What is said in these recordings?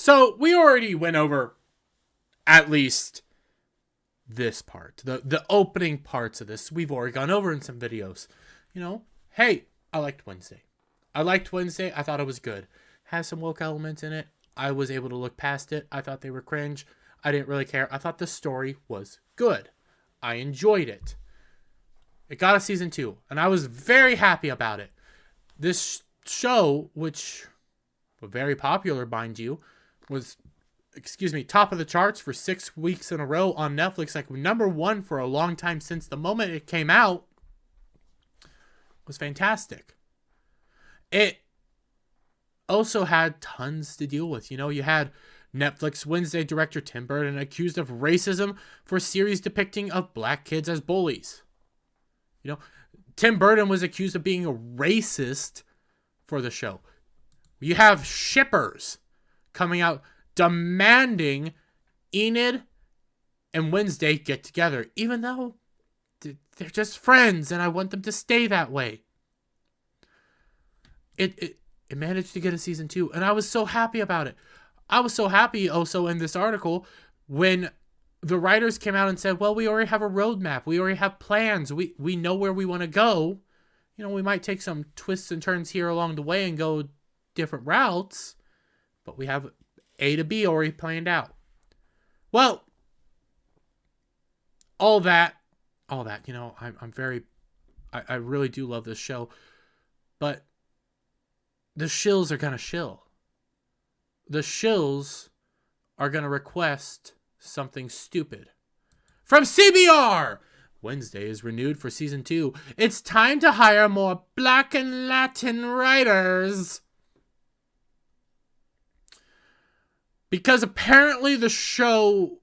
So we already went over at least this part, the opening parts of this. We've already gone over in some videos. Hey, I liked Wednesday. I thought it was good. Has some woke elements in it. I was able to look past it. I thought they were cringe. I didn't really care. I thought the story was good. I enjoyed it. It got a season 2, and I was very happy about it. This show, which was very popular, mind you, was, top of the charts for 6 weeks in a row on Netflix, like number 1 for a long time since the moment it came out, was fantastic. It also had tons to deal with. You had Netflix Wednesday director Tim Burton accused of racism for a series depicting of black kids as bullies. Tim Burton was accused of being a racist for the show. You have shippers coming out demanding Enid and Wednesday get together, even though they're just friends and I want them to stay that way. It managed to get a season 2, and I was so happy about it. I was so happy also in this article when the writers came out and said, well, we already have a roadmap. We already have plans. We know where we want to go. We might take some twists and turns here along the way and go different routes, but we have A to B already planned out. Well, all that, I really do love this show, but the shills are going to shill. The shills are going to request something stupid. From CBR! Wednesday is renewed for season 2. It's time to hire more Black and Latin writers. Because apparently the show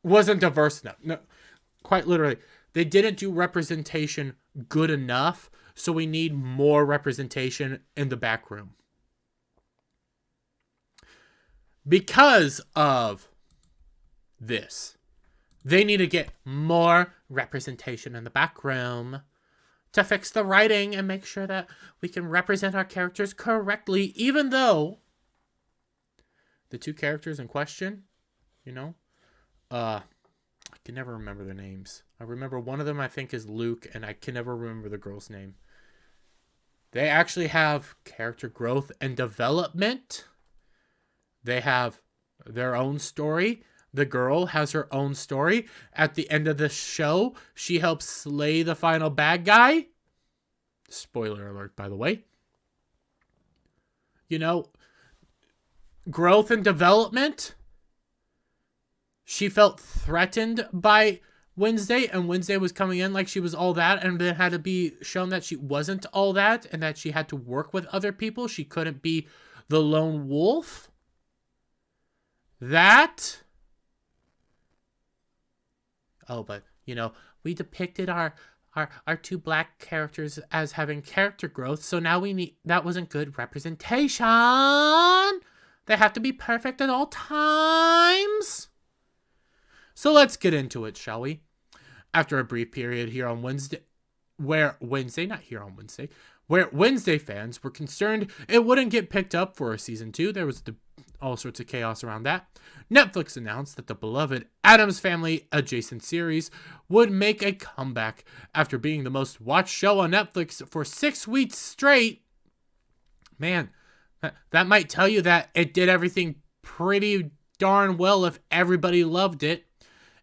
wasn't diverse enough. No, quite literally. They didn't do representation good enough, so we need more representation in the back room. Because of this, they need to get more representation in the back room to fix the writing and make sure that we can represent our characters correctly, even though the 2 characters in question, I can never remember their names. I remember one of them, I think, is Luke, and I can never remember the girl's name. They actually have character growth and development. They have their own story. The girl has her own story. At the end of the show, she helps slay the final bad guy. Spoiler alert, by the way. Growth and development. She felt threatened by Wednesday, and Wednesday was coming in like she was all that, and then had to be shown that she wasn't all that, and that she had to work with other people. She couldn't be the lone wolf. That. Oh, but, we depicted our 2 black characters as having character growth, so now that wasn't good representation. They have to be perfect at all times. So let's get into it, shall we? After a brief period here on Wednesday, where Wednesday fans were concerned it wouldn't get picked up for a season 2, there was all sorts of chaos around that. Netflix announced that the beloved Addams Family adjacent series would make a comeback after being the most watched show on Netflix for 6 weeks straight. Man, that might tell you that it did everything pretty darn well if everybody loved it.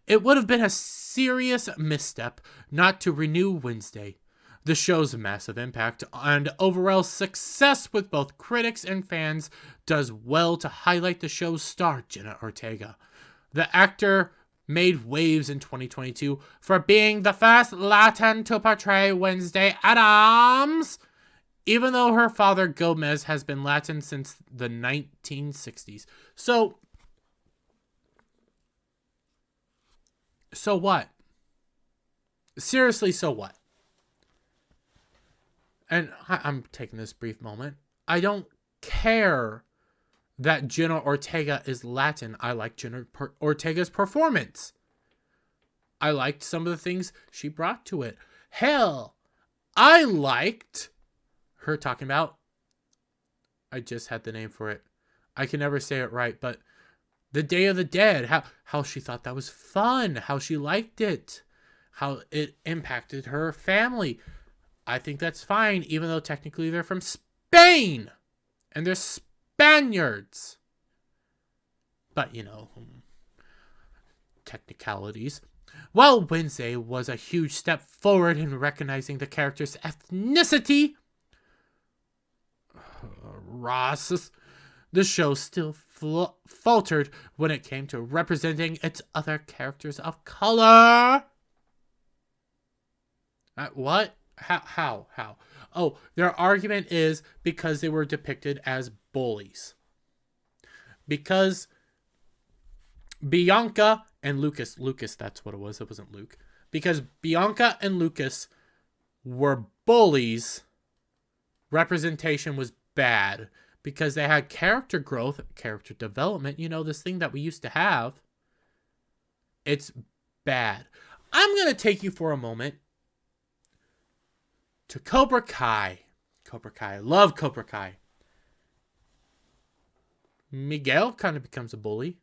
It would have been a serious misstep not to renew Wednesday. The show's massive impact and overall success with both critics and fans does well to highlight the show's star, Jenna Ortega. The actor made waves in 2022 for being the first Latin to portray Wednesday Addams, even though her father Gomez has been Latin since the 1960s. So what? Seriously, so what? And I'm taking this brief moment. I don't care that Jenna Ortega is Latin. I like Jenna Ortega's performance. I liked some of the things she brought to it. Hell, I liked her talking about, I just had the name for it, I can never say it right, but the Day of the Dead, how she thought that was fun, how she liked it, how it impacted her family. I think that's fine, even though technically they're from Spain and they're Spaniards. But, technicalities. While Wednesday was a huge step forward in recognizing the character's ethnicity, Ross, the show still faltered when it came to representing its other characters of color. What? How? Oh, their argument is because they were depicted as bullies. Because Bianca and Lucas, that's what it was. It wasn't Luke. Because Bianca and Lucas were bullies, representation was bad. Because they had character growth, character development, this thing that we used to have. It's bad. I'm going to take you for a moment to Cobra Kai. Cobra Kai. I love Cobra Kai. Miguel kind of becomes a bully.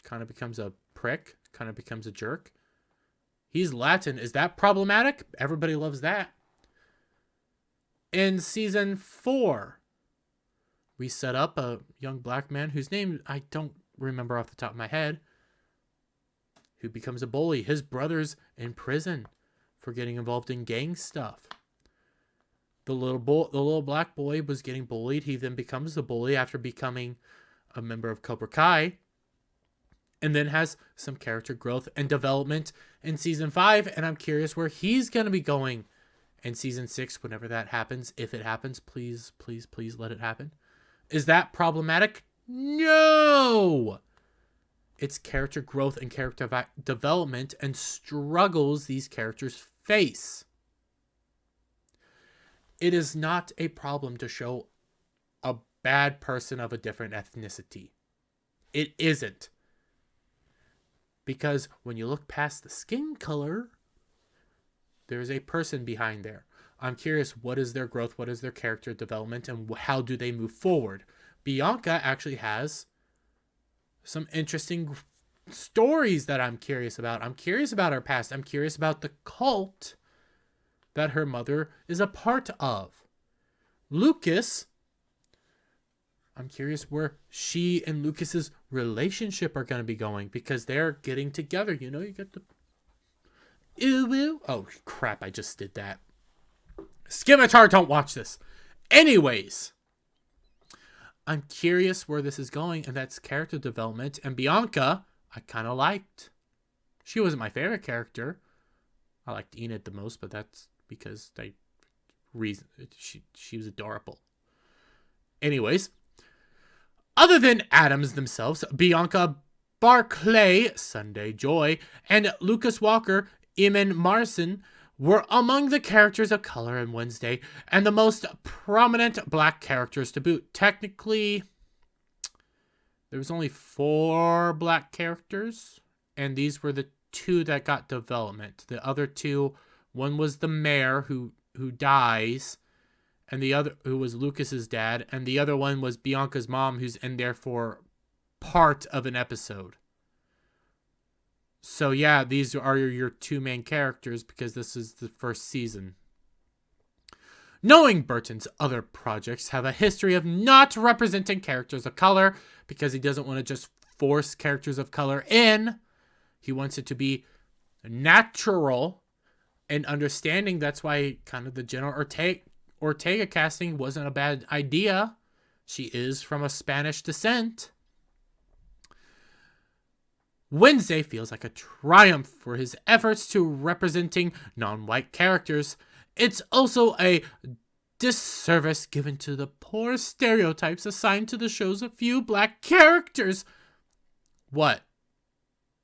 Kind of becomes a prick. Kind of becomes a jerk. He's Latin. Is that problematic? Everybody loves that. In season 4, we set up a young black man whose name I don't remember off the top of my head, who becomes a bully. His brother's in prison for getting involved in gang stuff. The little black boy was getting bullied. He then becomes the bully after becoming a member of Cobra Kai, and then has some character growth and development in season 5. And I'm curious where he's going to be going in season 6, whenever that happens. If it happens, please let it happen. Is that problematic? No! It's character growth and character development and struggles these characters face. It is not a problem to show a bad person of a different ethnicity. It isn't. Because when you look past the skin color, there's a person behind there. I'm curious, what is their growth? What is their character development? And how do they move forward? Bianca actually has some interesting stories that I'm curious about. I'm curious about her past. I'm curious about the cult that her mother is a part of. Lucas, I'm curious where she and Lucas's relationship are going to be going, because they're getting together. You get the... Oh, crap, I just did that. Scimitar, don't watch this. Anyways, I'm curious where this is going, and that's character development. And Bianca, I kind of liked. She wasn't my favorite character. I liked Enid the most, but that's because she was adorable. Anyways, other than Adams themselves, Bianca Barclay, Sunday Joy, and Lucas Walker, Eamon Marson, were among the characters of color in Wednesday, and the most prominent black characters to boot. Technically, there was only 4 black characters, and these were the 2 that got development. The other 2, one was the mayor who dies, and the other, who was Lucas's dad, and the other one was Bianca's mom, who's in there for part of an episode. So yeah, these are your 2 main characters, because this is the first season. Knowing Burton's other projects have a history of not representing characters of color, because he doesn't want to just force characters of color in. He wants it to be natural and understanding. That's why kind of the Jenna Ortega casting wasn't a bad idea. She is from a Spanish descent. Wednesday feels like a triumph for his efforts to representing non-white characters. It's also a disservice given to the poor stereotypes assigned to the show's a few black characters. What?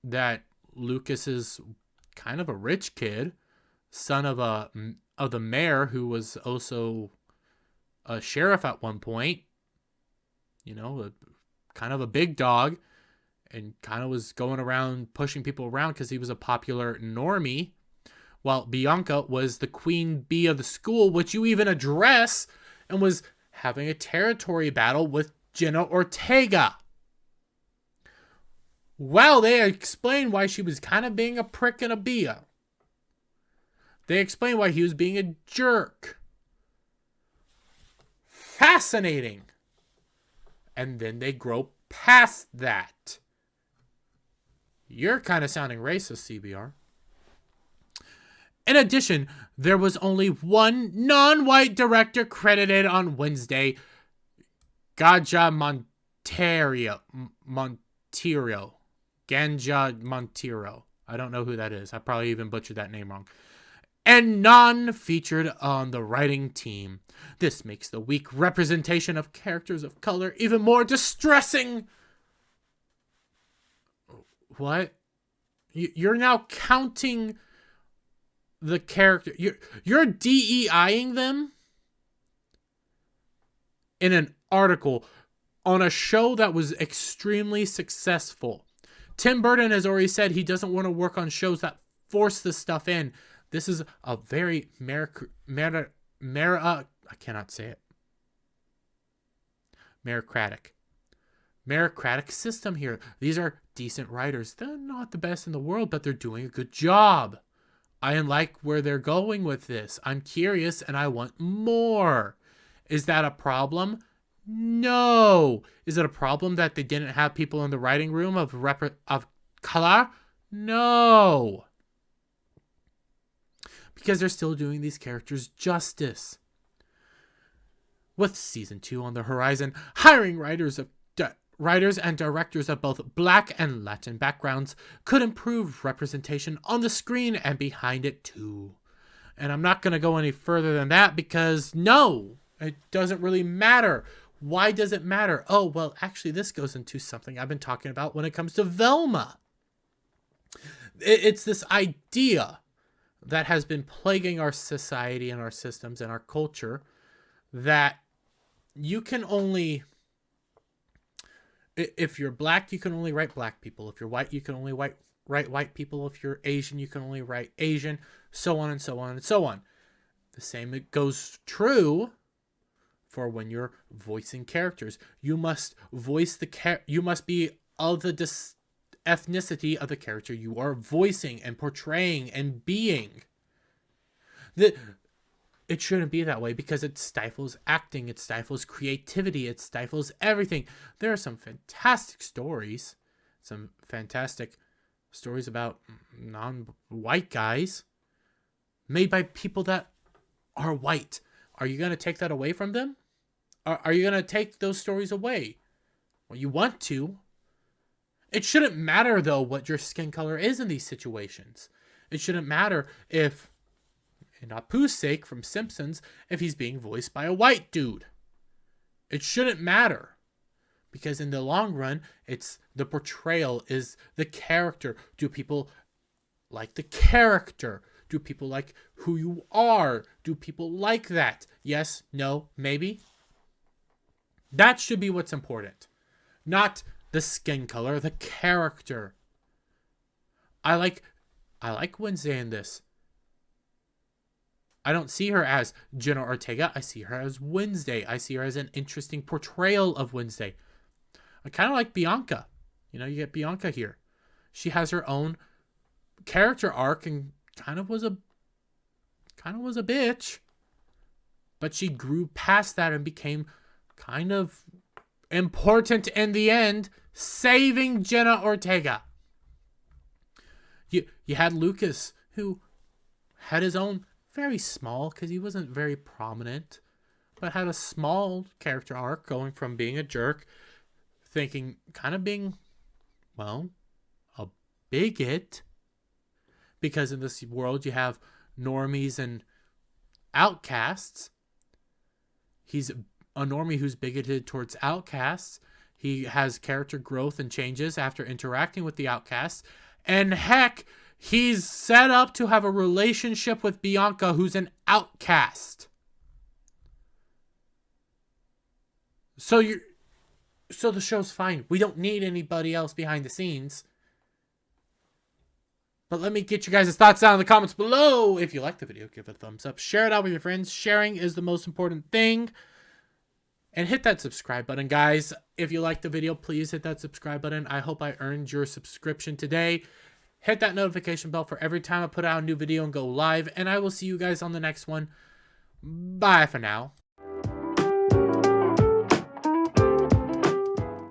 That Lucas is kind of a rich kid, son of the mayor, who was also a sheriff at one point. Kind of a big dog. And kind of was going around pushing people around because he was a popular normie. While Bianca was the queen bee of the school, which you even address, and was having a territory battle with Jenna Ortega. Well, they explained why she was kind of being a prick and a bia. They explained why he was being a jerk. Fascinating. And then they grow past that. You're kind of sounding racist, CBR. In addition, there was only one non-white director credited on Wednesday, Ganja Monteiro. Ganja Monteiro. I don't know who that is. I probably even butchered that name wrong. And none featured on the writing team. This makes the weak representation of characters of color even more distressing. What? You're now counting the character. You're DEIing them in an article on a show that was extremely successful. Tim Burton has already said he doesn't want to work on shows that force this stuff in. This is a very I cannot say it. Meritocratic system here. These are decent writers. They're not the best in the world, but they're doing a good job. I like where they're going with this. I'm curious and I want more. Is that a problem? No. Is it a problem that they didn't have people in the writing room of color? No. Because they're still doing these characters justice. With season 2 on the horizon, hiring writers and directors of both Black and Latin backgrounds could improve representation on the screen and behind it too. And I'm not going to go any further than that because no, it doesn't really matter. Why does it matter? Oh, well, actually, this goes into something I've been talking about when it comes to Velma. It's this idea that has been plaguing our society and our systems and our culture that you can only, if you're black, you can only write black people. If you're white, you can only write white people. If you're Asian, you can only write Asian, so on and so on and so on. The same goes true for when you're voicing characters. You must voice you must be of the ethnicity of the character you are voicing and portraying and being. It shouldn't be that way because it stifles acting, it stifles creativity, it stifles everything. There are some fantastic stories about non-white guys made by people that are white. Are you going to take that away from them? Are you going to take those stories away? Well, you want to. It shouldn't matter, though, what your skin color is in these situations. It shouldn't matter if, in Apu's sake from Simpsons, if he's being voiced by a white dude. It shouldn't matter. Because in the long run, it's the portrayal is the character. Do people like the character? Do people like who you are? Do people like that? Yes, no, maybe? That should be what's important. Not the skin color, the character. I like Wednesday in this. I don't see her as Jenna Ortega. I see her as Wednesday. I see her as an interesting portrayal of Wednesday. I kind of like Bianca. You know, you get Bianca here. She has her own character arc and kind of was a bitch. But she grew past that and became kind of important in the end, saving Jenna Ortega. You had Lucas, who had his own very small, because he wasn't very prominent, but had a small character arc going from being a jerk, being, well, a bigot. Because in this world you have normies and outcasts. He's a normie who's bigoted towards outcasts. He has character growth and changes after interacting with the outcasts. And heck, he's set up to have a relationship with Bianca, who's an outcast. So the show's fine. We don't need anybody else behind the scenes. But let me get you guys' thoughts down in the comments below. If you like the video, give it a thumbs up. Share it out with your friends. Sharing is the most important thing. And hit that subscribe button, guys. If you liked the video, please hit that subscribe button. I hope I earned your subscription today. Hit that notification bell for every time I put out a new video and go live. And I will see you guys on the next one. Bye for now.